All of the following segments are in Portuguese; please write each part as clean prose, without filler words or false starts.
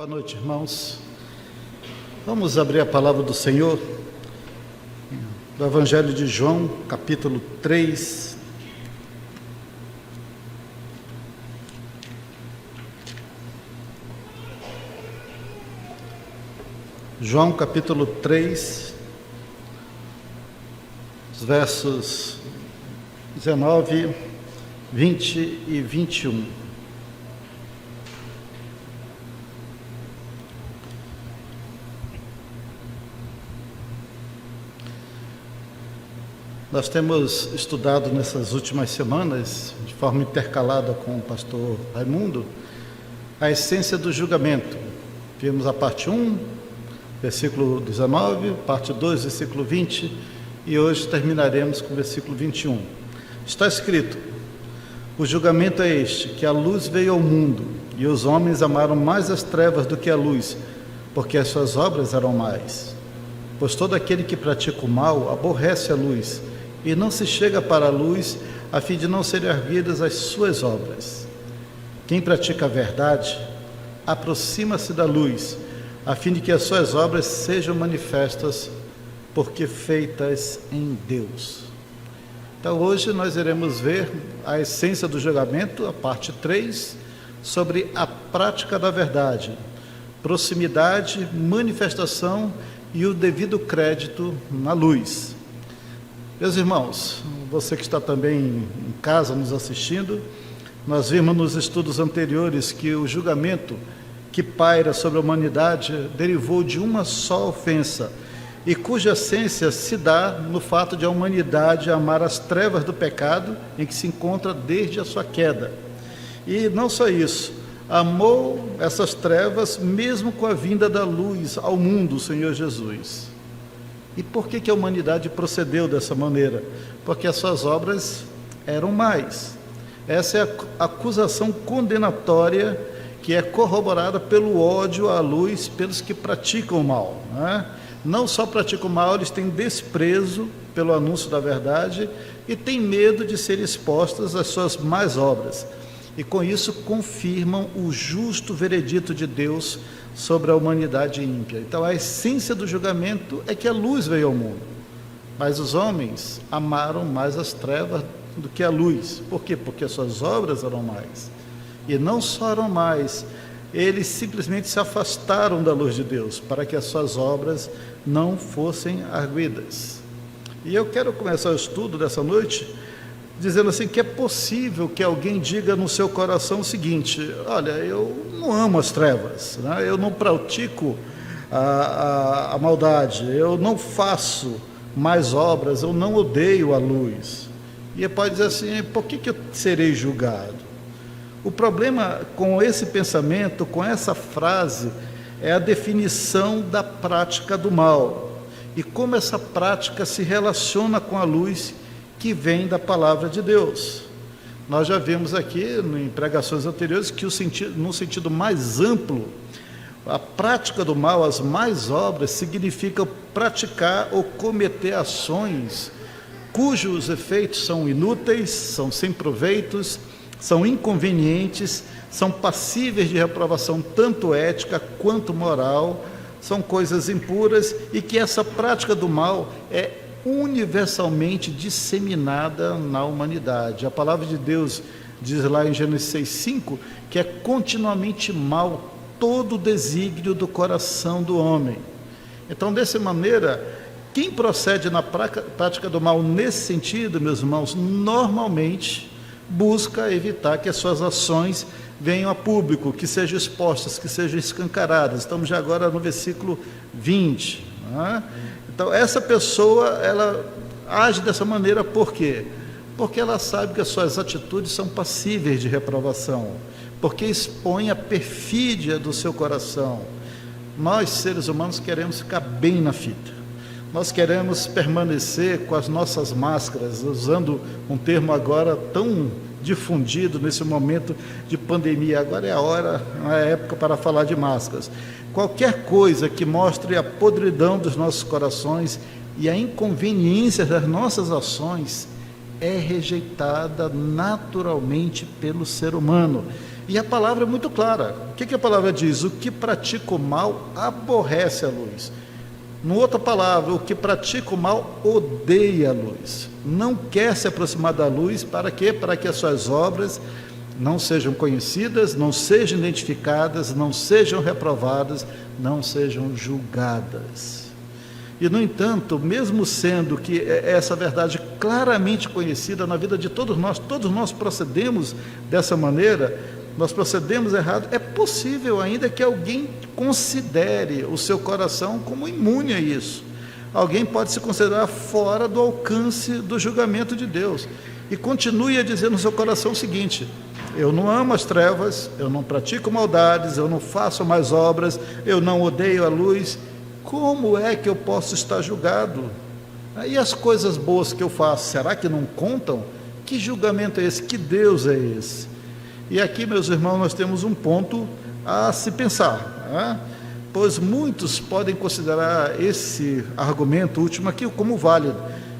Boa noite, irmãos. Vamos abrir a palavra do Senhor, do Evangelho de João, capítulo 3. João, capítulo 3, os versos 19, 20 e 21. Nós temos estudado nessas últimas semanas, de forma intercalada com o pastor Raimundo, a essência do julgamento. Vimos a parte 1, versículo 19, parte 2, versículo 20, e hoje terminaremos com o versículo 21. Está escrito: o julgamento é este, que a luz veio ao mundo, e os homens amaram mais as trevas do que a luz, porque as suas obras eram mais. Pois todo aquele que pratica o mal aborrece a luz, e não se chega para a luz, a fim de não serem arguidas as suas obras. Quem pratica a verdade, aproxima-se da luz, a fim de que as suas obras sejam manifestas, porque feitas em Deus. Então hoje nós iremos ver a essência do julgamento, a parte 3, sobre a prática da verdade, proximidade, manifestação e o devido crédito na luz. Meus irmãos, você que está também em casa nos assistindo, nós vimos nos estudos anteriores que o julgamento que paira sobre a humanidade derivou de uma só ofensa, e cuja essência se dá no fato de a humanidade amar as trevas do pecado em que se encontra desde a sua queda. E não só isso, amou essas trevas mesmo com a vinda da luz ao mundo, o Senhor Jesus. E por que a humanidade procedeu dessa maneira? Porque as suas obras eram mais. Essa é a acusação condenatória que é corroborada pelo ódio à luz pelos que praticam o mal, né? Não só praticam o mal, eles têm desprezo pelo anúncio da verdade e têm medo de serem expostas às suas más obras. E com isso confirmam o justo veredito de Deus sobre a humanidade ímpia. Então a essência do julgamento é que a luz veio ao mundo, mas os homens amaram mais as trevas do que a luz. Por quê? Porque as suas obras eram mais. E não só eram mais, eles simplesmente se afastaram da luz de Deus, para que as suas obras não fossem arguidas. E eu quero começar o estudo dessa noite dizendo assim, que é possível que alguém diga no seu coração o seguinte: olha, eu não amo as trevas, né? Eu não pratico a maldade, eu não faço mais obras, eu não odeio a luz. E ele pode dizer assim: por que eu serei julgado? O problema com esse pensamento, com essa frase, é a definição da prática do mal e como essa prática se relaciona com a luz que vem da palavra de Deus. Nós já vimos aqui em pregações anteriores que no sentido mais amplo, a prática do mal, as más obras, significa praticar ou cometer ações cujos efeitos são inúteis, são sem proveitos, são inconvenientes, são passíveis de reprovação tanto ética quanto moral, são coisas impuras, e que essa prática do mal é universalmente disseminada na humanidade. A palavra de Deus diz lá em Gênesis 6:5 que é continuamente mal todo o desígnio do coração do homem. Então, dessa maneira, quem procede na prática do mal nesse sentido, meus irmãos, normalmente busca evitar que as suas ações venham a público, que sejam expostas, que sejam escancaradas. Estamos já agora no versículo 20, né? Então, essa pessoa, ela age dessa maneira por quê? Porque ela sabe que as suas atitudes são passíveis de reprovação, porque expõe a perfídia do seu coração. Nós, seres humanos, queremos ficar bem na fita. Nós queremos permanecer com as nossas máscaras, usando um termo agora tão difundido nesse momento de pandemia. Agora é a hora, não é a época para falar de máscaras. Qualquer coisa que mostre a podridão dos nossos corações e a inconveniência das nossas ações é rejeitada naturalmente pelo ser humano. E a palavra é muito clara. O que a palavra diz? O que pratica o mal aborrece a luz. Numa outra palavra, o que pratica o mal odeia a luz. Não quer se aproximar da luz, para quê? Para que as suas obras não sejam conhecidas, não sejam identificadas, não sejam reprovadas, não sejam julgadas. E, no entanto, mesmo sendo que essa verdade claramente conhecida na vida de todos nós procedemos dessa maneira, nós procedemos errado, é possível ainda que alguém considere o seu coração como imune a isso. Alguém pode se considerar fora do alcance do julgamento de Deus e continue a dizer no seu coração o seguinte: eu não amo as trevas, eu não pratico maldades, eu não faço mais obras, eu não odeio a luz. Como é que eu posso estar julgado? E as coisas boas que eu faço, será que não contam? Que julgamento é esse? Que Deus é esse? E aqui, meus irmãos, nós temos um ponto a se pensar, né? Pois muitos podem considerar esse argumento último aqui como válido,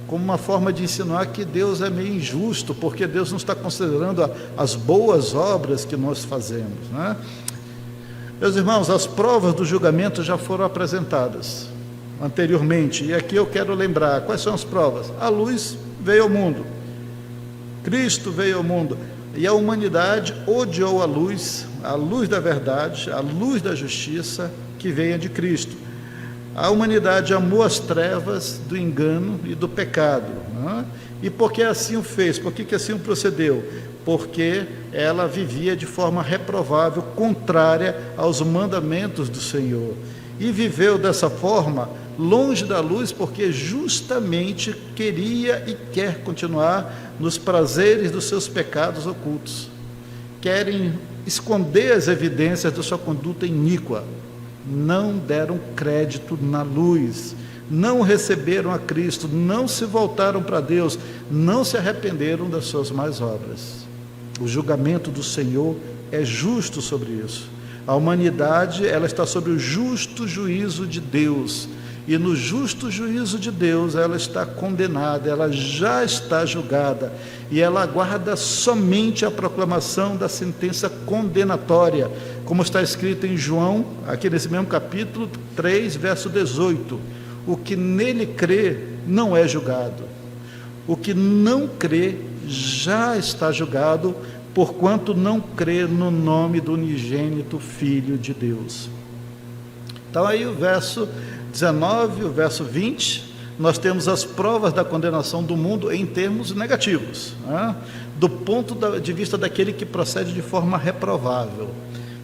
como uma forma de insinuar que Deus é meio injusto, porque Deus não está considerando as boas obras que nós fazemos, né? Meus irmãos, as provas do julgamento já foram apresentadas anteriormente, e aqui eu quero lembrar, quais são as provas? A luz veio ao mundo, Cristo veio ao mundo, e a humanidade odiou a luz da verdade, a luz da justiça que veio de Cristo. A humanidade amou as trevas do engano e do pecado, né? E por que assim o fez? Por que assim procedeu? Porque ela vivia de forma reprovável, contrária aos mandamentos do Senhor, e viveu dessa forma longe da luz, porque justamente queria e quer continuar nos prazeres dos seus pecados ocultos. Querem esconder as evidências da sua conduta iníqua. Não deram crédito na luz, não receberam a Cristo, não se voltaram para Deus, não se arrependeram das suas más obras. O julgamento do Senhor é justo sobre isso. A humanidade, ela está sob o justo juízo de Deus, e no justo juízo de Deus ela está condenada, ela já está julgada, e ela aguarda somente a proclamação da sentença condenatória, como está escrito em João, aqui nesse mesmo capítulo 3, verso 18, o que nele crê não é julgado, o que não crê já está julgado, porquanto não crê no nome do unigênito Filho de Deus. Então aí o verso 19, o verso 20, nós temos as provas da condenação do mundo em termos negativos, né? Do ponto de vista daquele que procede de forma reprovável.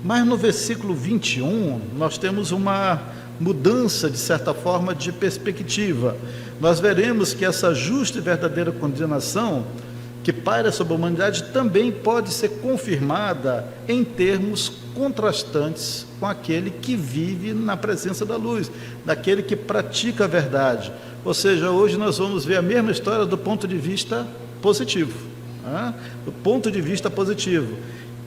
Mas no versículo 21, nós temos uma mudança, de certa forma, de perspectiva. Nós veremos que essa justa e verdadeira condenação que paira sobre a humanidade também pode ser confirmada em termos contrastantes com aquele que vive na presença da luz, daquele que pratica a verdade. Ou seja, hoje nós vamos ver a mesma história do ponto de vista positivo, né? Do ponto de vista positivo.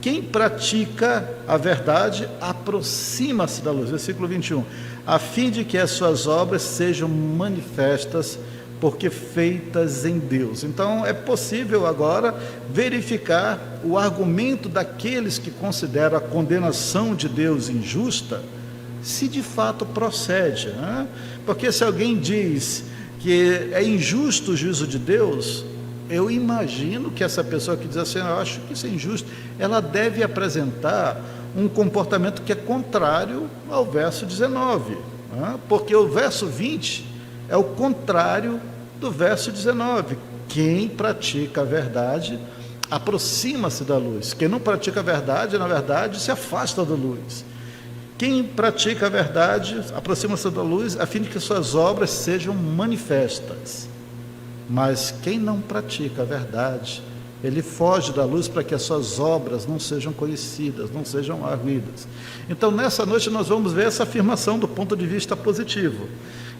Quem pratica a verdade aproxima-se da luz, versículo 21, a fim de que as suas obras sejam manifestas, porque feitas em Deus. Então é possível agora verificar o argumento daqueles que consideram a condenação de Deus injusta, se de fato procede, né? Porque se alguém diz que é injusto o juízo de Deus, eu imagino que essa pessoa que diz assim, eu acho que isso é injusto, ela deve apresentar um comportamento que é contrário ao verso 19, né? Porque o verso 20 é o contrário do verso 19, quem pratica a verdade aproxima-se da luz, quem não pratica a verdade, na verdade, se afasta da luz. Quem pratica a verdade aproxima-se da luz, a fim de que suas obras sejam manifestas. Mas quem não pratica a verdade, ele foge da luz para que as suas obras não sejam conhecidas, não sejam arguidas. Então, nessa noite, nós vamos ver essa afirmação do ponto de vista positivo.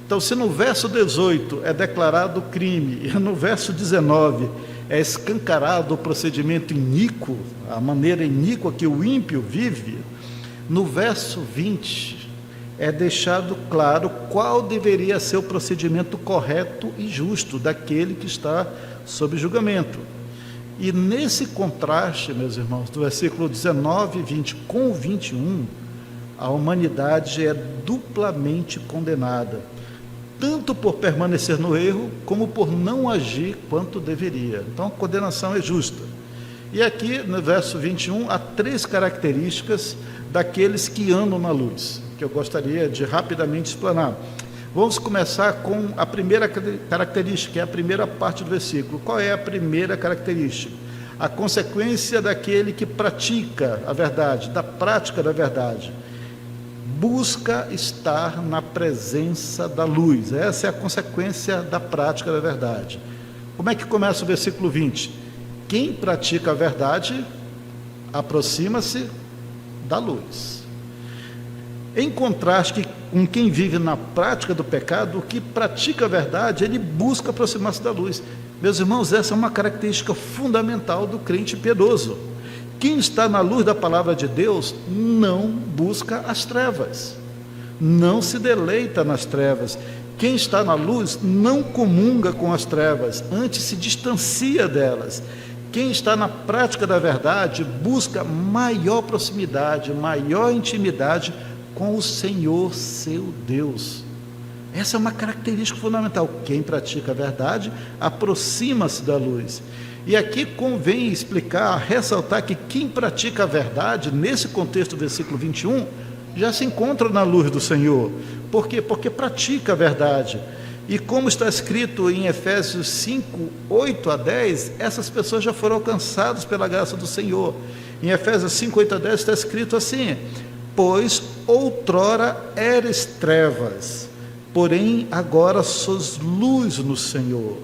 Então, se no verso 18 é declarado o crime, e no verso 19 é escancarado o procedimento iníquo, a maneira iníqua que o ímpio vive, no verso 20 é deixado claro qual deveria ser o procedimento correto e justo daquele que está sob julgamento. E nesse contraste, meus irmãos, do versículo 19 e 20 com o 21, a humanidade é duplamente condenada, tanto por permanecer no erro, como por não agir quanto deveria. Então a condenação é justa. E aqui no verso 21 há 3 características daqueles que andam na luz, que eu gostaria de rapidamente explanar. Vamos começar com a primeira característica, que é a primeira parte do versículo. Qual é a primeira característica? A consequência daquele que pratica a verdade, da prática da verdade. Busca estar na presença da luz. Essa é a consequência da prática da verdade. Como é que começa o versículo 20? Quem pratica a verdade aproxima-se da luz. Em contraste com quem vive na prática do pecado, o que pratica a verdade, ele busca aproximar-se da luz. Meus irmãos, essa é uma característica fundamental do crente piedoso. Quem está na luz da palavra de Deus não busca as trevas, não se deleita nas trevas. Quem está na luz não comunga com as trevas, antes se distancia delas. Quem está na prática da verdade busca maior proximidade, maior intimidade com o Senhor seu Deus. Essa é uma característica fundamental. Quem pratica a verdade aproxima-se da luz. E aqui convém explicar, ressaltar que quem pratica a verdade, nesse contexto do versículo 21, já se encontra na luz do Senhor. Por quê? Porque pratica a verdade. E como está escrito em Efésios 5, 8 a 10, essas pessoas já foram alcançadas pela graça do Senhor. Em Efésios 5, 8 a 10 está escrito assim: pois outrora eres trevas, porém agora sois luz no Senhor.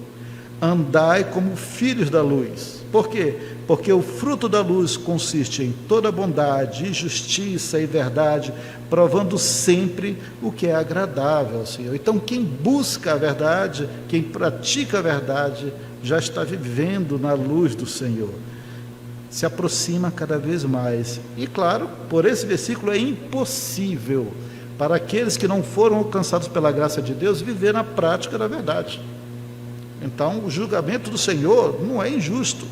Andai como filhos da luz. Por quê? Porque o fruto da luz consiste em toda bondade, e justiça e verdade, provando sempre o que é agradável ao Senhor. Então, quem busca a verdade, quem pratica a verdade, já está vivendo na luz do Senhor. Se aproxima cada vez mais. E claro, por esse versículo é impossível para aqueles que não foram alcançados pela graça de Deus viver na prática da verdade. Então, o julgamento do Senhor não é injusto.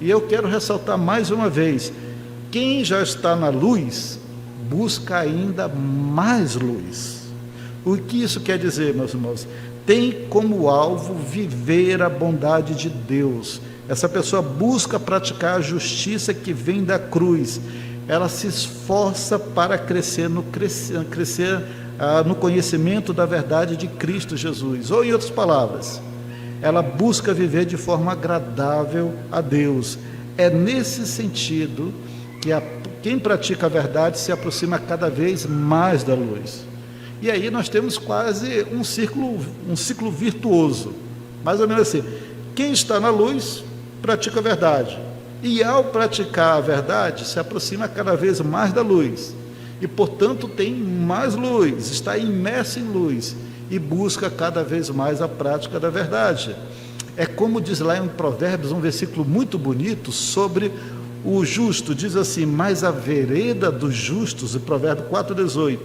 E eu quero ressaltar mais uma vez: quem já está na luz, busca ainda mais luz. O que isso quer dizer, meus irmãos? Tem como alvo viver a bondade de Deus. Essa pessoa busca praticar a justiça que vem da cruz. Ela se esforça para crescer no conhecimento da verdade de Cristo Jesus. Ou, em outras palavras, ela busca viver de forma agradável a Deus. É nesse sentido que quem pratica a verdade se aproxima cada vez mais da luz. E aí nós temos quase um ciclo virtuoso, mais ou menos assim: quem está na luz pratica a verdade, e ao praticar a verdade se aproxima cada vez mais da luz, e portanto tem mais luz, está imerso em luz, e busca cada vez mais a prática da verdade. É como diz lá em Provérbios, um versículo muito bonito sobre o justo, diz assim: mas a vereda dos justos, em Provérbio 4,18,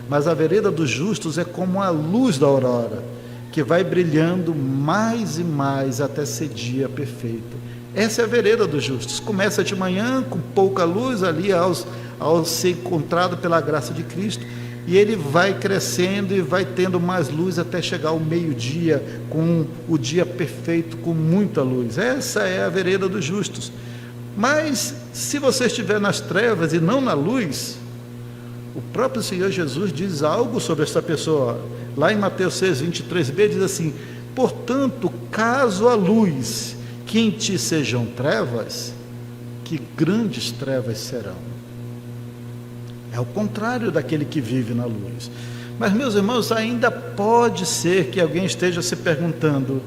mas a vereda dos justos é como a luz da aurora, que vai brilhando mais e mais até ser dia perfeito. Essa é a vereda dos justos. Começa de manhã com pouca luz ali ao ser encontrado pela graça de Cristo, e ele vai crescendo e vai tendo mais luz até chegar ao meio-dia, com o dia perfeito, com muita luz. Essa é a vereda dos justos. Mas se você estiver nas trevas e não na luz, o próprio Senhor Jesus diz algo sobre essa pessoa. Lá em Mateus 6, 23b diz assim: portanto, caso a luz que em ti sejam trevas, que grandes trevas serão. É o contrário daquele que vive na luz. Mas, meus irmãos, ainda pode ser que alguém esteja se perguntando: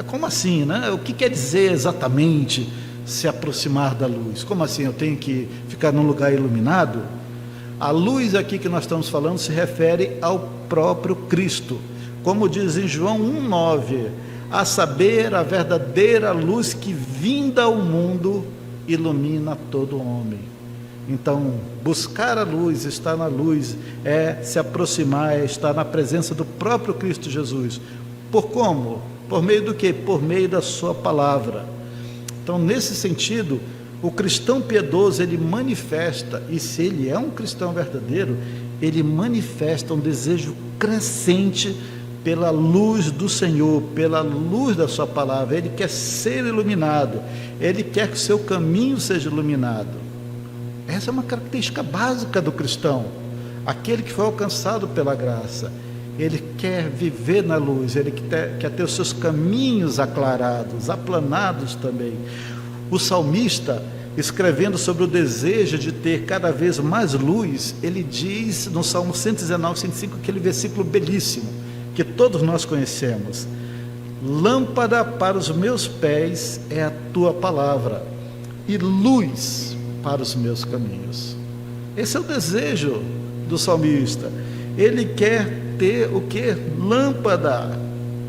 como assim, né? O que quer dizer exatamente se aproximar da luz? Como assim, eu tenho que ficar num lugar iluminado? A luz aqui que nós estamos falando se refere ao próprio Cristo, como diz em João 1,9, a saber, a verdadeira luz que vinda ao mundo ilumina todo homem. Então, buscar a luz, estar na luz, é se aproximar, é estar na presença do próprio Cristo Jesus. Por como? Por meio do quê? Por meio da sua palavra. Então, nesse sentido, o cristão piedoso, ele manifesta, e se ele é um cristão verdadeiro, ele manifesta um desejo crescente pela luz do Senhor, pela luz da sua palavra. Ele quer ser iluminado, ele quer que o seu caminho seja iluminado. Essa é uma característica básica do cristão, aquele que foi alcançado pela graça. Ele quer viver na luz, ele quer ter os seus caminhos aclarados, aplanados também. O salmista, escrevendo sobre o desejo de ter cada vez mais luz, ele diz no Salmo 119, 105, aquele versículo belíssimo, que todos nós conhecemos: lâmpada para os meus pés é a tua palavra, e luz para os meus caminhos. Esse é o desejo do salmista. Ele quer ter o que? Lâmpada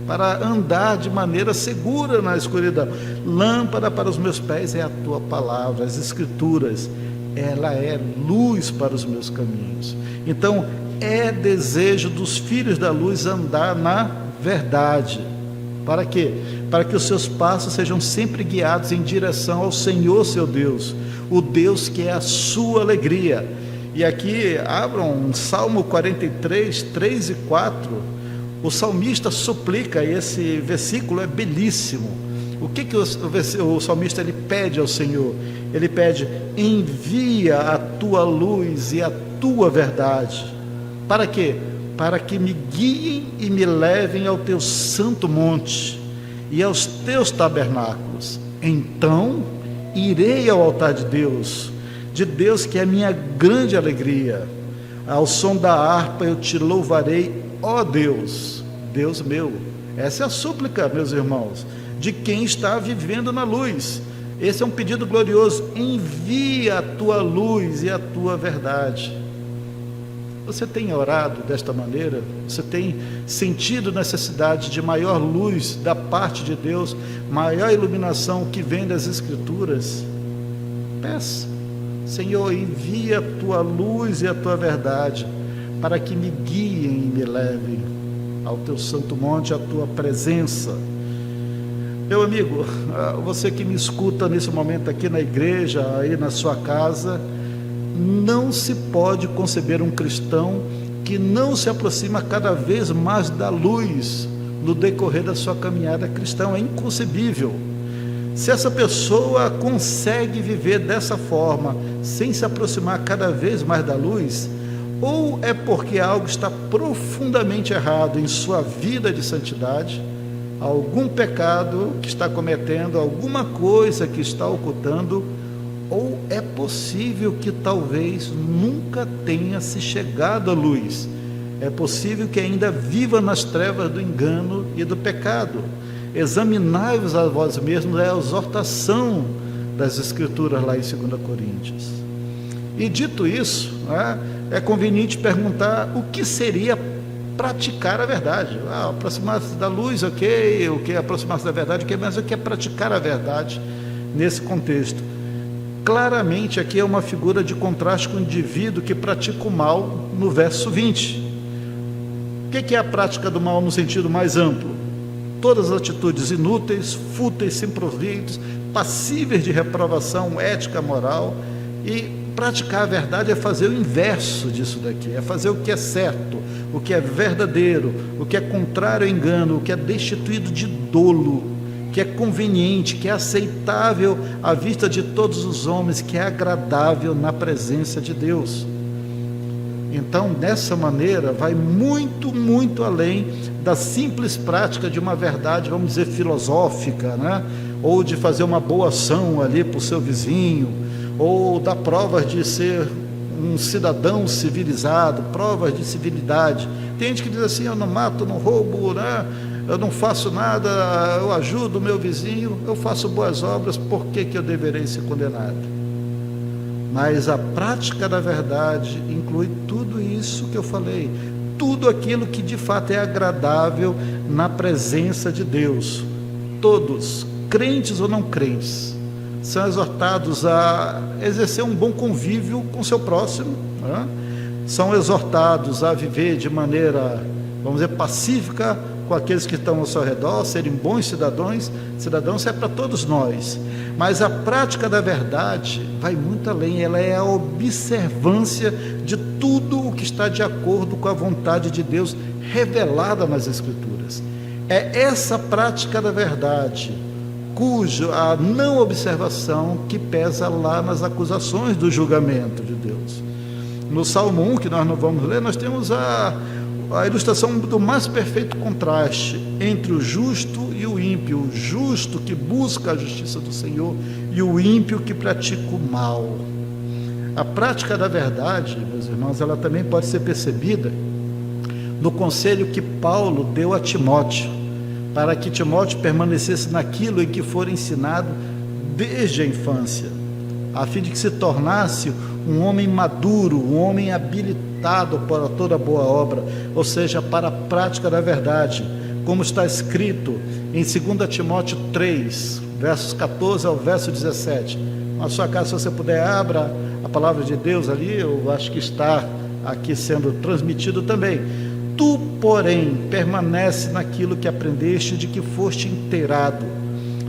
para andar de maneira segura na escuridão. Lâmpada para os meus pés é a tua palavra, as escrituras, ela é luz para os meus caminhos. Então, é desejo dos filhos da luz andar na verdade. Para quê? Para que os seus passos sejam sempre guiados em direção ao Senhor seu Deus, o Deus que é a sua alegria. E aqui, abram Salmo 43, 3 e 4, o salmista suplica, e esse versículo é belíssimo. O que o salmista ele pede ao Senhor? Ele pede: envia a tua luz e a tua verdade. Para quê? Para que me guiem e me levem ao teu santo monte e aos teus tabernáculos. Então irei ao altar de Deus que é a minha grande alegria. Ao som da harpa eu te louvarei, ó Deus, Deus meu. Essa é a súplica, meus irmãos, de quem está vivendo na luz. Esse é um pedido glorioso: envia a tua luz e a tua verdade. Você tem orado desta maneira? Você tem sentido necessidade de maior luz da parte de Deus, maior iluminação que vem das Escrituras? Peça: Senhor, envia a tua luz e a tua verdade, para que me guiem e me levem ao teu santo monte, à tua presença. Meu amigo, você que me escuta nesse momento aqui na igreja, aí na sua casa, não se pode conceber um cristão que não se aproxima cada vez mais da luz no decorrer da sua caminhada cristã. É inconcebível. Se essa pessoa consegue viver dessa forma, sem se aproximar cada vez mais da luz, ou é porque algo está profundamente errado em sua vida de santidade, algum pecado que está cometendo, alguma coisa que está ocultando, ou é possível que talvez nunca tenha se chegado à luz. É possível que ainda viva nas trevas do engano e do pecado. Examinai-vos a vós mesmos, é a exortação das Escrituras lá em 2 Coríntios. E dito isso, é conveniente perguntar o que seria praticar a verdade. Aproximar-se da luz, ok, o que é aproximar-se da verdade, ok, mas o que é praticar a verdade nesse contexto? Claramente aqui é uma figura de contraste com o indivíduo que pratica o mal no verso 20. O que é a prática do mal no sentido mais amplo? Todas as atitudes inúteis, fúteis, sem proveitos, passíveis de reprovação ética, moral. E praticar a verdade é fazer o inverso disso daqui, é fazer o que é certo, o que é verdadeiro, o que é contrário ao engano, o que é destituído de dolo, que é conveniente, que é aceitável à vista de todos os homens, que é agradável na presença de Deus. Então, dessa maneira, vai muito, muito além da simples prática de uma verdade, vamos dizer, filosófica, né? Ou de fazer uma boa ação ali para o seu vizinho, ou dar provas de ser um cidadão civilizado, provas de civilidade. Tem gente que diz assim: eu não mato, não roubo, né? Eu não faço nada, eu ajudo o meu vizinho, eu faço boas obras, por que eu deverei ser condenado? Mas a prática da verdade inclui tudo isso que eu falei, tudo aquilo que de fato é agradável na presença de Deus. Todos, crentes ou não crentes, são exortados a exercer um bom convívio com seu próximo, né? São exortados a viver de maneira, vamos dizer, pacífica com aqueles que estão ao seu redor, serem bons cidadãos é para todos nós. Mas a prática da verdade vai muito além, ela é a observância de tudo o que está de acordo com a vontade de Deus revelada nas Escrituras. É essa prática da verdade, cuja a não observação que pesa lá nas acusações do julgamento de Deus. No Salmo 1, que nós não vamos ler, nós temos a ilustração do mais perfeito contraste entre o justo e o ímpio, o justo que busca a justiça do Senhor e o ímpio que pratica o mal. A prática da verdade, meus irmãos, ela também pode ser percebida no conselho que Paulo deu a Timóteo, para que Timóteo permanecesse naquilo em que for ensinado desde a infância, a fim de que se tornasse um homem maduro, um homem habilitado para toda boa obra, ou seja, para a prática da verdade, como está escrito em 2 Timóteo 3, versos 14 ao verso 17. Na sua casa, se você puder, abra a palavra de Deus ali, eu acho que está aqui sendo transmitido também. Tu, porém, permanece naquilo que aprendeste, de que foste inteirado,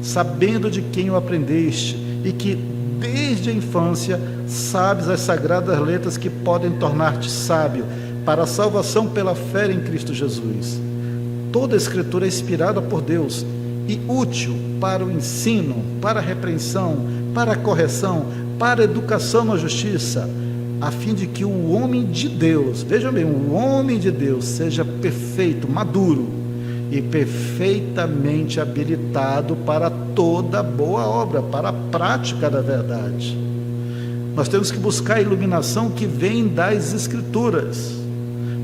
sabendo de quem o aprendeste, e que desde a infância sabes as sagradas letras que podem tornar-te sábio para a salvação pela fé em Cristo Jesus. Toda a Escritura é inspirada por Deus e útil para o ensino, para a repreensão, para a correção, para a educação na justiça, a fim de que o homem de Deus, vejam bem, o homem de Deus seja perfeito, maduro e perfeitamente habilitado para toda boa obra, para a prática da verdade. Nós temos que buscar a iluminação que vem das Escrituras,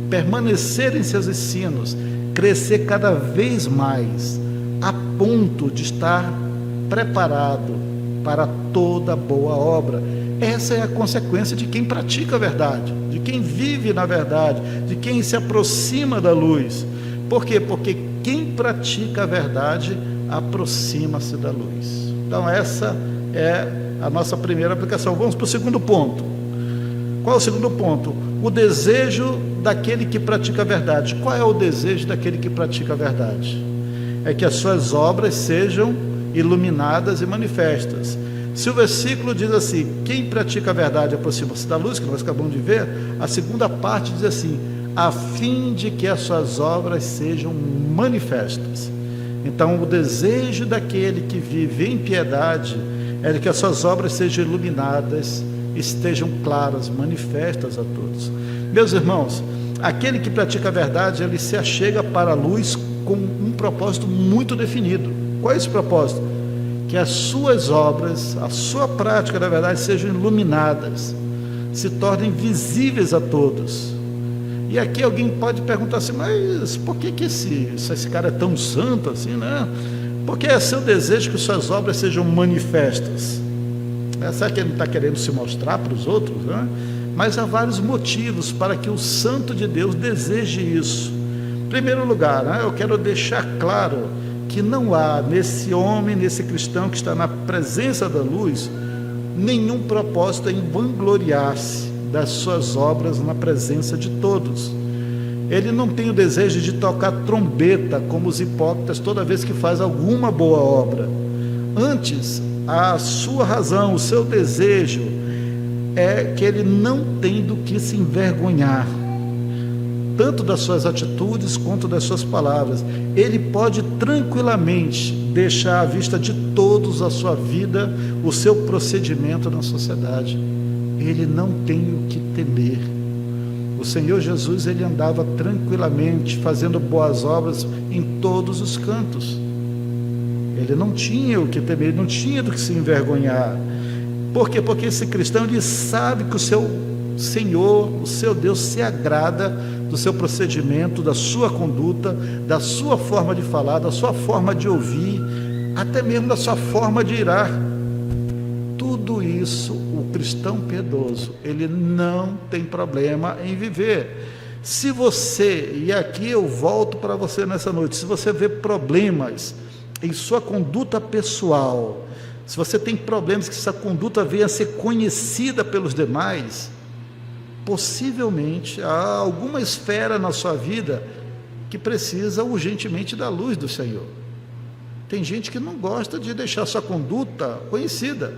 permanecer em seus ensinos, crescer cada vez mais, a ponto de estar preparado para toda boa obra. Essa é a consequência de quem pratica a verdade, de quem vive na verdade, de quem se aproxima da luz. Por quê? Porque quem pratica a verdade aproxima-se da luz. Então essa é a nossa primeira aplicação. Vamos para o segundo ponto. Qual é o segundo ponto? O desejo daquele que pratica a verdade. Qual é o desejo daquele que pratica a verdade? É que as suas obras sejam iluminadas e manifestas. Se o versículo diz assim, quem pratica a verdade aproxima-se da luz, que nós acabamos de ver, a segunda parte diz assim, a fim de que as suas obras sejam manifestas. Então, o desejo daquele que vive em piedade é de que as suas obras sejam iluminadas, estejam claras, manifestas a todos. Meus irmãos, aquele que pratica a verdade, ele se achega para a luz com um propósito muito definido. Qual é esse propósito? Que as suas obras, a sua prática da verdade sejam iluminadas, se tornem visíveis a todos. E aqui alguém pode perguntar assim, mas por que esse cara é tão santo assim, né? Porque é seu desejo que suas obras sejam manifestas. Será que ele não está querendo se mostrar para os outros, né? Mas há vários motivos para que o santo de Deus deseje isso. Em primeiro lugar, né, eu quero deixar claro que não há nesse homem, nesse cristão que está na presença da luz, nenhum propósito em vangloriar-se das suas obras na presença de todos. Ele não tem o desejo de tocar trombeta como os hipócritas toda vez que faz alguma boa obra. Antes, a sua razão, o seu desejo é que ele não tem do que se envergonhar, tanto das suas atitudes quanto das suas palavras. Ele pode tranquilamente deixar à vista de todos a sua vida, o seu procedimento na sociedade. Ele não tem o que temer. O Senhor Jesus, ele andava tranquilamente, fazendo boas obras em todos os cantos. Ele não tinha o que temer, ele não tinha do que se envergonhar. Por quê? Porque esse cristão, ele sabe que o seu Senhor, o seu Deus, se agrada do seu procedimento, da sua conduta, da sua forma de falar, da sua forma de ouvir, até mesmo da sua forma de irar. Tudo isso, o cristão piedoso, ele não tem problema em viver. Se você, e aqui eu volto para você nessa noite, se você vê problemas em sua conduta pessoal, se você tem problemas que essa conduta venha a ser conhecida pelos demais, possivelmente há alguma esfera na sua vida que precisa urgentemente da luz do Senhor. Tem gente que não gosta de deixar sua conduta conhecida.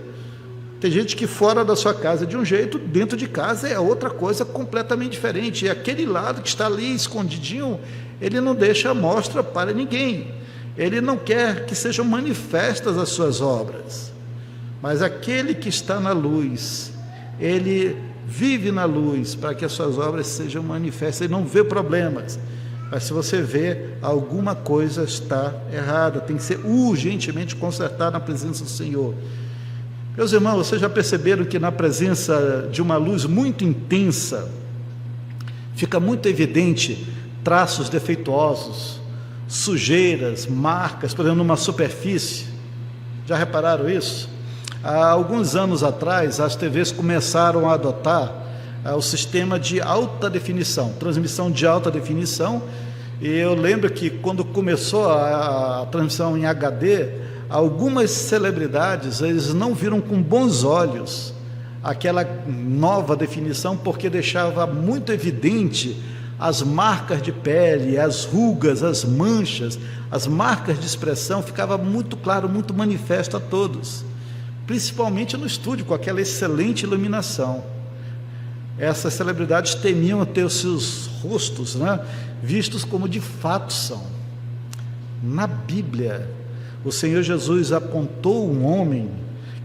Tem gente que fora da sua casa é de um jeito, dentro de casa é outra coisa completamente diferente. E aquele lado que está ali escondidinho, ele não deixa a mostra para ninguém. Ele não quer que sejam manifestas as suas obras. Mas aquele que está na luz, ele vive na luz para que as suas obras sejam manifestas. Ele não vê problemas. Mas se você vê, alguma coisa está errada, tem que ser urgentemente consertada na presença do Senhor. Meus irmãos, vocês já perceberam que na presença de uma luz muito intensa, fica muito evidente traços defeituosos, sujeiras, marcas, por exemplo, numa superfície? Já repararam isso? Há alguns anos atrás, as TVs começaram a adotar o sistema de alta definição, transmissão de alta definição, e eu lembro que quando começou a transmissão em HD, algumas celebridades, eles não viram com bons olhos aquela nova definição, porque deixava muito evidente as marcas de pele, as rugas, as manchas, as marcas de expressão, ficava muito claro, muito manifesto a todos, principalmente no estúdio, com aquela excelente iluminação. Essas celebridades temiam ter os seus rostos, vistos como de fato são. Na Bíblia, o Senhor Jesus apontou um homem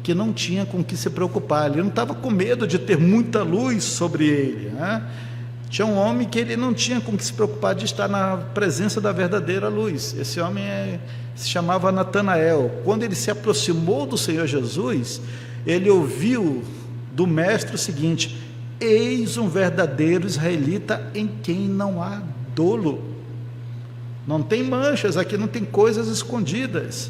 que não tinha com que se preocupar, ele não estava com medo de ter muita luz sobre ele, Tinha um homem que ele não tinha com que se preocupar de estar na presença da verdadeira luz. Esse homem se chamava Natanael. Quando ele se aproximou do Senhor Jesus, ele ouviu do mestre o seguinte: eis um verdadeiro israelita em quem não há dolo. Não tem manchas, aqui não tem coisas escondidas.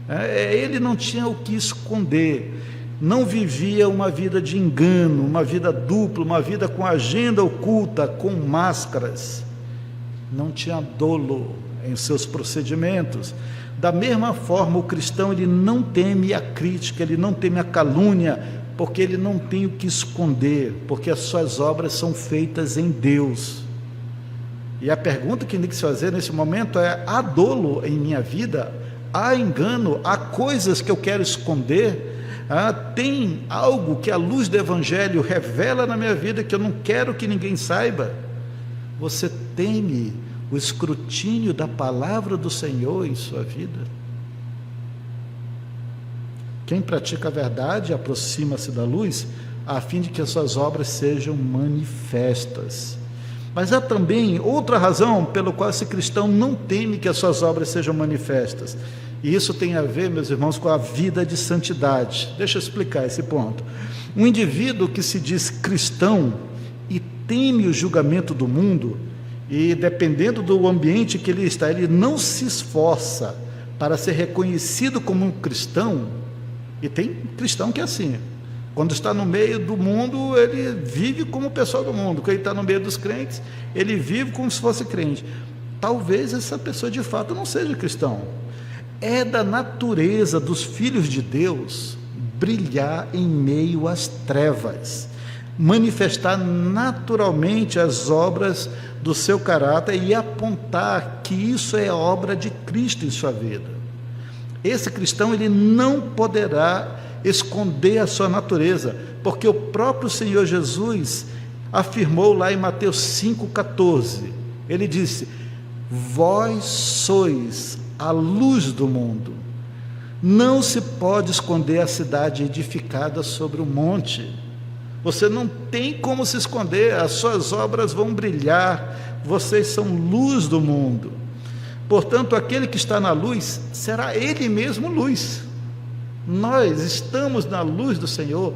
Ele não tinha o que esconder, não vivia uma vida de engano, uma vida dupla, uma vida com agenda oculta, com máscaras. Não tinha dolo em seus procedimentos. Da mesma forma, o cristão, ele não teme a crítica, ele não teme a calúnia, porque ele não tem o que esconder, porque as suas obras são feitas em Deus. E a pergunta que tem que se fazer nesse momento é: há dolo em minha vida? Há engano? Há coisas que eu quero esconder? Tem algo que a luz do Evangelho revela na minha vida que eu não quero que ninguém saiba? Você teme o escrutínio da palavra do Senhor em sua vida? Quem pratica a verdade aproxima-se da luz, a fim de que as suas obras sejam manifestas. Mas há também outra razão pelo qual esse cristão não teme que as suas obras sejam manifestas. E isso tem a ver, meus irmãos, com a vida de santidade. Deixa eu explicar esse ponto. Um indivíduo que se diz cristão e teme o julgamento do mundo, e dependendo do ambiente que ele está, ele não se esforça para ser reconhecido como um cristão. E tem cristão que é assim: quando está no meio do mundo, ele vive como o pessoal do mundo. Quando ele está no meio dos crentes, ele vive como se fosse crente. Talvez essa pessoa de fato não seja cristão. É da natureza dos filhos de Deus brilhar em meio às trevas, manifestar naturalmente as obras do seu caráter e apontar que isso é obra de Cristo em sua vida. Esse cristão, ele não poderá esconder a sua natureza, porque o próprio Senhor Jesus afirmou lá em Mateus 5,14, ele disse: vós sois a luz do mundo. Não se pode esconder a cidade edificada sobre o monte. Você não tem como se esconder, as suas obras vão brilhar, vocês são luz do mundo. Portanto, aquele que está na luz, será ele mesmo luz. Nós estamos na luz do Senhor,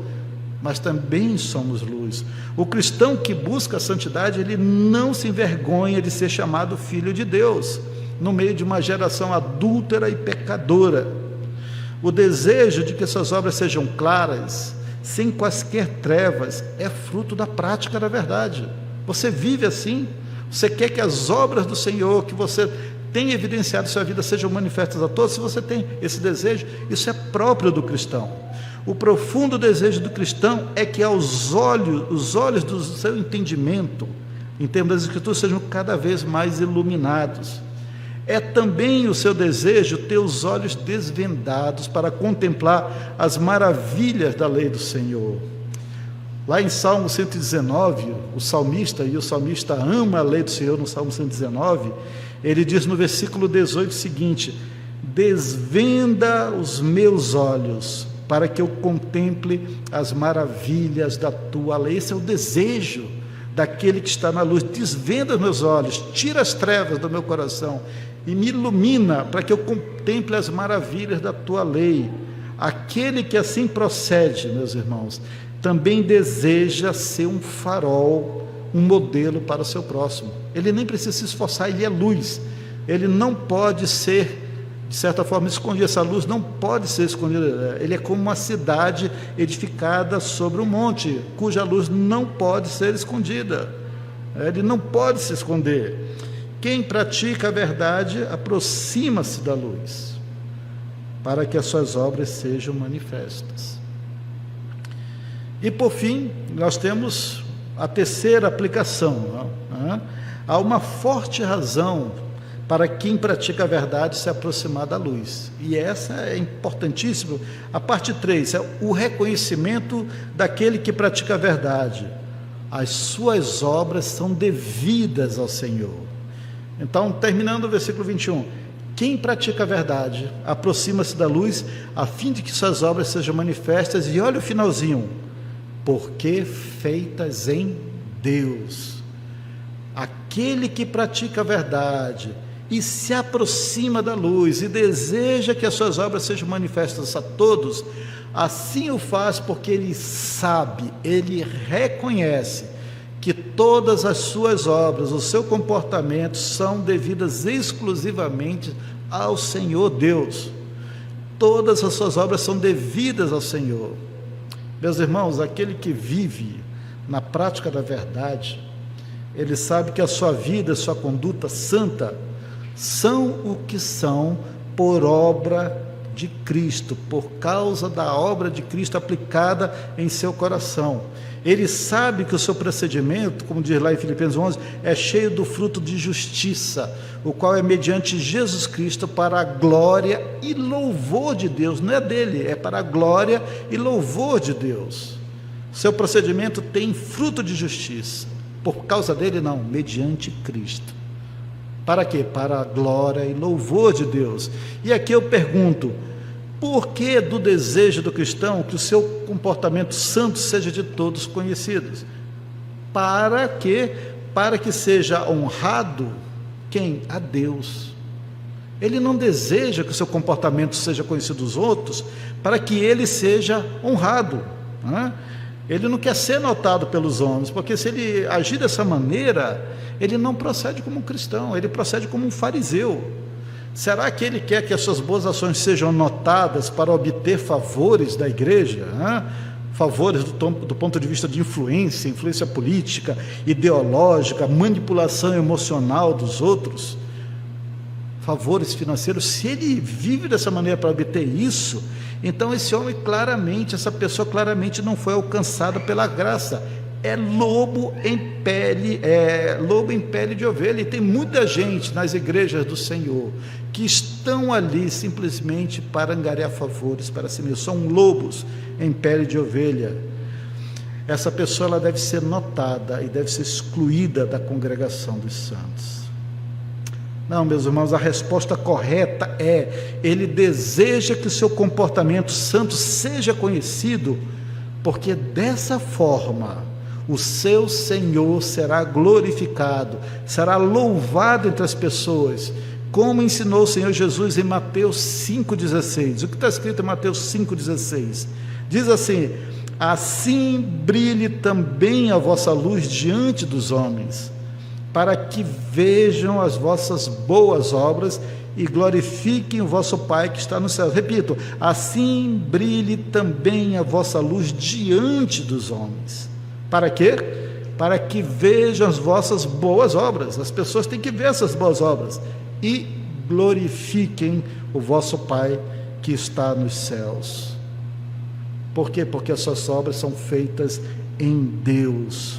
mas também somos luz. O cristão que busca a santidade, ele não se envergonha de ser chamado filho de Deus, no meio de uma geração adúltera e pecadora. O desejo de que suas obras sejam claras, sem quaisquer trevas, é fruto da prática da verdade. Você vive assim? Você quer que as obras do Senhor, que você tem evidenciado em sua vida, sejam manifestas a todos? Se você tem esse desejo, isso é próprio do cristão. O profundo desejo do cristão é que os olhos do seu entendimento em termos das Escrituras, sejam cada vez mais iluminados. É também o seu desejo ter os olhos desvendados para contemplar as maravilhas da lei do Senhor. Lá em Salmo 119, o salmista ama a lei do Senhor no Salmo 119, ele diz no versículo 18 o seguinte: desvenda os meus olhos para que eu contemple as maravilhas da tua lei. Esse é o desejo daquele que está na luz. Desvenda os meus olhos, tira as trevas do meu coração e me ilumina para que eu contemple as maravilhas da tua lei. Aquele que assim procede, meus irmãos, também deseja ser um farol, um modelo para o seu próximo. Ele nem precisa se esforçar, ele é luz. Ele não pode ser, de certa forma, escondido. Essa luz não pode ser escondida. Ele é como uma cidade edificada sobre um monte, cuja luz não pode ser escondida. Ele não pode se esconder. Quem pratica a verdade aproxima-se da luz, para que as suas obras sejam manifestas. E por fim, nós temos a terceira aplicação. Há uma forte razão para quem pratica a verdade se aproximar da luz, e essa é importantíssima. A parte 3 é o reconhecimento daquele que pratica a verdade. As suas obras são devidas ao Senhor. Então, terminando o versículo 21, quem pratica a verdade aproxima-se da luz, a fim de que suas obras sejam manifestas. E olha o finalzinho: porque feitas em Deus. Aquele que pratica a verdade e se aproxima da luz e deseja que as suas obras sejam manifestas a todos, assim o faz porque ele sabe, ele reconhece que todas as suas obras, o seu comportamento são devidas exclusivamente ao Senhor Deus. Todas as suas obras são devidas ao Senhor. Meus irmãos, aquele que vive na prática da verdade, ele sabe que a sua vida, a sua conduta santa, são o que são por obra de Cristo, por causa da obra de Cristo aplicada em seu coração. Ele sabe que o seu procedimento, como diz lá em Filipenses 11, é cheio do fruto de justiça, o qual é mediante Jesus Cristo para a glória e louvor de Deus. Não é dele, é para a glória e louvor de Deus. Seu procedimento tem fruto de justiça. Por causa dele não, mediante Cristo. Para quê? Para a glória e louvor de Deus. E aqui eu pergunto: por que do desejo do cristão que o seu comportamento santo seja de todos conhecidos? Para que seja honrado quem? A Deus. Ele não deseja que o seu comportamento seja conhecido dos outros para que ele seja honrado, né? Ele não quer ser notado pelos homens, porque se ele agir dessa maneira, ele não procede como um cristão, ele procede como um fariseu. Será que ele quer que as suas boas ações sejam notadas para obter favores da igreja? Favores do ponto de vista de influência política, ideológica, manipulação emocional dos outros? Favores financeiros? Se ele vive dessa maneira para obter isso, então esse homem claramente, essa pessoa claramente não foi alcançada pela graça. É lobo em pele de ovelha. E tem muita gente nas igrejas do Senhor que estão ali simplesmente para angariar favores para si mesmos. São lobos em pele de ovelha. Essa pessoa ela deve ser notada e deve ser excluída da congregação dos santos. Não, meus irmãos, a resposta correta é: ele deseja que o seu comportamento santo seja conhecido, porque dessa forma o seu Senhor será glorificado, será louvado entre as pessoas, como ensinou o Senhor Jesus em Mateus 5,16. O que está escrito em Mateus 5,16? Diz assim: assim brilhe também a vossa luz diante dos homens, para que vejam as vossas boas obras e glorifiquem o vosso Pai que está no céu. Repito: assim brilhe também a vossa luz diante dos homens. Para quê? Para que vejam as vossas boas obras. As pessoas têm que ver essas boas obras e glorifiquem o vosso Pai que está nos céus. Por quê? Porque as suas obras são feitas em Deus.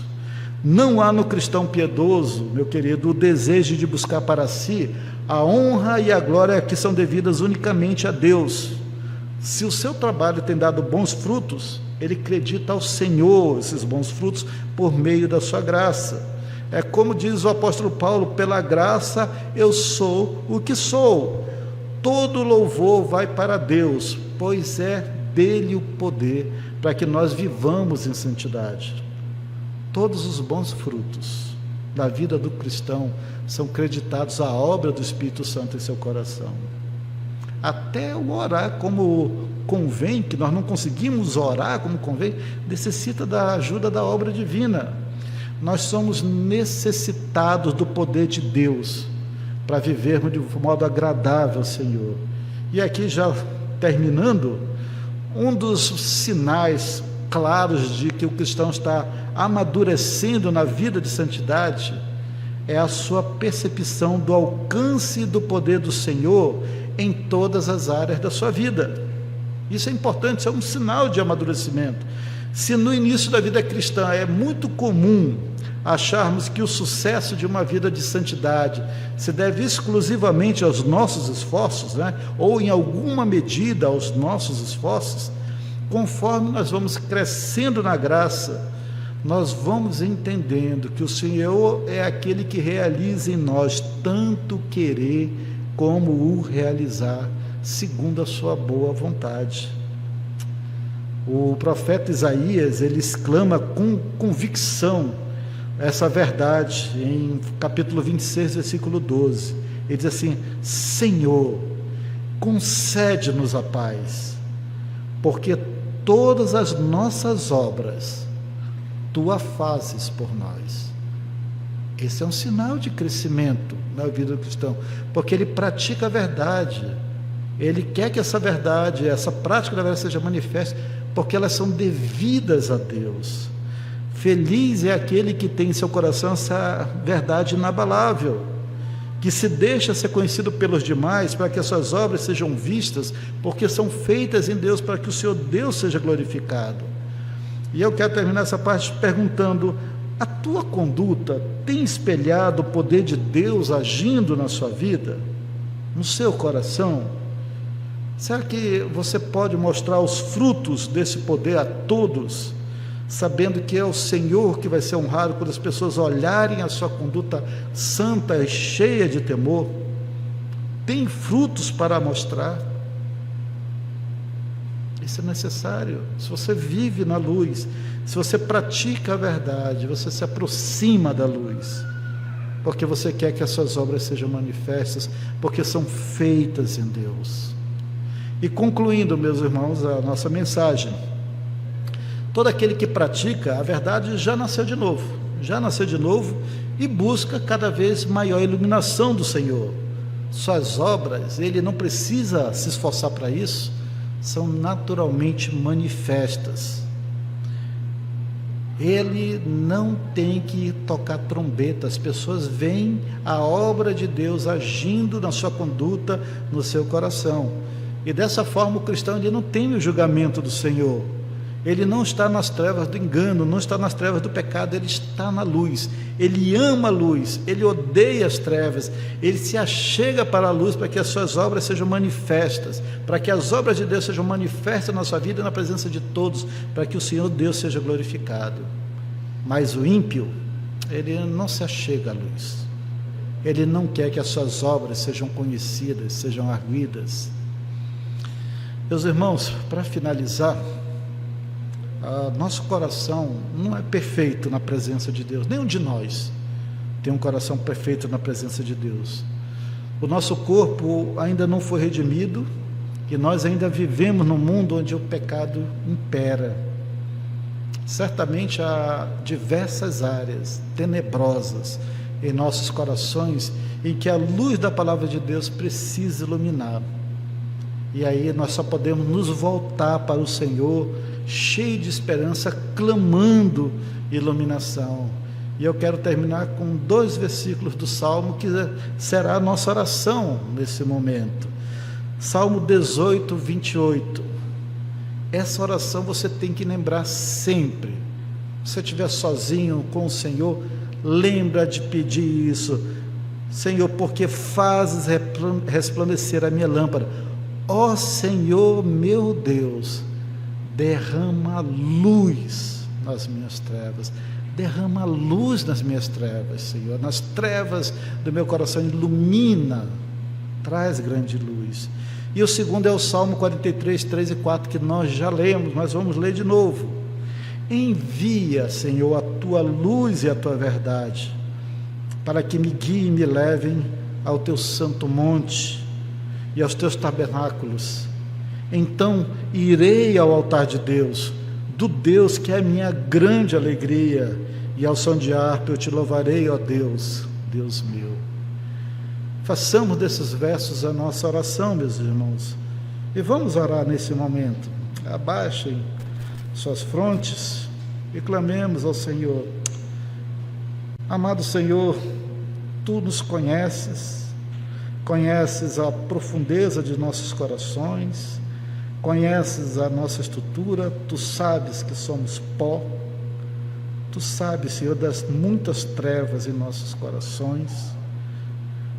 Não há no cristão piedoso, meu querido, o desejo de buscar para si a honra e a glória que são devidas unicamente a Deus. Se o seu trabalho tem dado bons frutos, ele acredita ao Senhor esses bons frutos por meio da sua graça. É como diz o apóstolo Paulo: pela graça eu sou o que sou. Todo louvor vai para Deus, pois é dele o poder para que nós vivamos em santidade. Todos os bons frutos da vida do cristão são creditados à obra do Espírito Santo em seu coração. Até o orar como convém, que nós não conseguimos orar como convém, necessita da ajuda da obra divina. Nós somos necessitados do poder de Deus para vivermos de modo agradável ao Senhor. E aqui, já terminando, um dos sinais claros de que o cristão está amadurecendo na vida de santidade é a sua percepção do alcance do poder do Senhor em todas as áreas da sua vida. Isso é importante, isso é um sinal de amadurecimento. Se no início da vida cristã é muito comum acharmos que o sucesso de uma vida de santidade se deve exclusivamente aos nossos esforços, ou em alguma medida aos nossos esforços, conforme nós vamos crescendo na graça, nós vamos entendendo que o Senhor é aquele que realiza em nós tanto querer como o realizar, segundo a sua boa vontade. O profeta Isaías, ele exclama com convicção essa verdade em capítulo 26, versículo 12. Ele diz assim: Senhor, concede-nos a paz, porque todas as nossas obras tu a fazes por nós. Esse é um sinal de crescimento na vida do cristão, porque ele pratica a verdade, ele quer que essa verdade, essa prática da verdade seja manifesta, porque elas são devidas a Deus. Feliz é aquele que tem em seu coração essa verdade inabalável, que se deixa ser conhecido pelos demais, para que as suas obras sejam vistas, porque são feitas em Deus, para que o Senhor Deus seja glorificado. E eu quero terminar essa parte perguntando: a tua conduta tem espelhado o poder de Deus agindo na sua vida, no seu coração? Será que você pode mostrar os frutos desse poder a todos, sabendo que é o Senhor que vai ser honrado quando as pessoas olharem a sua conduta santa e cheia de temor? Tem frutos para mostrar? Isso é necessário. Se você vive na luz, se você pratica a verdade, você se aproxima da luz, porque você quer que as suas obras sejam manifestas, porque são feitas em Deus. E concluindo, meus irmãos, a nossa mensagem: todo aquele que pratica a verdade já nasceu de novo e busca cada vez maior iluminação do Senhor. Suas obras, ele não precisa se esforçar para isso, são naturalmente manifestas. Ele não tem que tocar trombeta, as pessoas veem a obra de Deus agindo na sua conduta, no seu coração. E dessa forma o cristão, ele não tem o julgamento do Senhor, ele não está nas trevas do engano, não está nas trevas do pecado, ele está na luz, ele ama a luz, ele odeia as trevas, ele se achega para a luz para que as suas obras sejam manifestas, para que as obras de Deus sejam manifestas na sua vida e na presença de todos, para que o Senhor Deus seja glorificado. Mas o ímpio, ele não se achega à luz, ele não quer que as suas obras sejam conhecidas, sejam arguidas. Meus irmãos, para finalizar, nosso coração não é perfeito na presença de Deus, nenhum de nós tem um coração perfeito na presença de Deus. O nosso corpo ainda não foi redimido e nós ainda vivemos num mundo onde o pecado impera. Certamente há diversas áreas tenebrosas em nossos corações em que a luz da palavra de Deus precisa iluminar. E aí nós só podemos nos voltar para o Senhor cheio de esperança, clamando iluminação. E eu quero terminar com 2 versículos do Salmo, que será a nossa oração nesse momento. Salmo 18, 28. Essa oração você tem que lembrar sempre, Se você estiver sozinho com o Senhor, lembra de pedir isso. Senhor, porque fazes resplandecer a minha lâmpada. Ó Senhor meu Deus, derrama luz nas minhas trevas. Derrama luz nas minhas trevas, Senhor. Nas trevas do meu coração, ilumina, traz grande luz. E o segundo é o Salmo 43, 3 e 4, que nós já lemos, mas vamos ler de novo. Envia, Senhor, a tua luz e a tua verdade, para que me guiem e me levem ao teu santo monte e aos teus tabernáculos. Então irei ao altar de Deus, do Deus que é a minha grande alegria, e ao som de harpa eu te louvarei, ó Deus, Deus meu. Façamos desses versos a nossa oração, meus irmãos, e vamos orar nesse momento. Abaixem suas frontes e clamemos ao Senhor. Amado Senhor, Tu nos conheces a profundeza de nossos corações, conheces a nossa estrutura, Tu sabes que somos pó, Tu sabes, Senhor, das muitas trevas em nossos corações.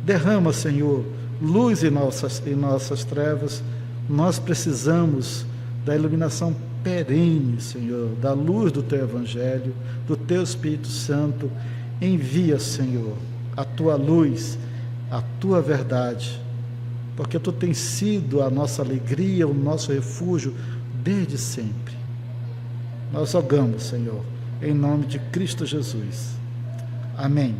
Derrama, Senhor, luz em nossas trevas. Nós precisamos da iluminação perene, Senhor, da luz do Teu Evangelho, do Teu Espírito Santo. Envia, Senhor, a Tua luz, a Tua verdade, porque Tu tens sido a nossa alegria, o nosso refúgio desde sempre. Nós rogamos, Senhor, em nome de Cristo Jesus. Amém.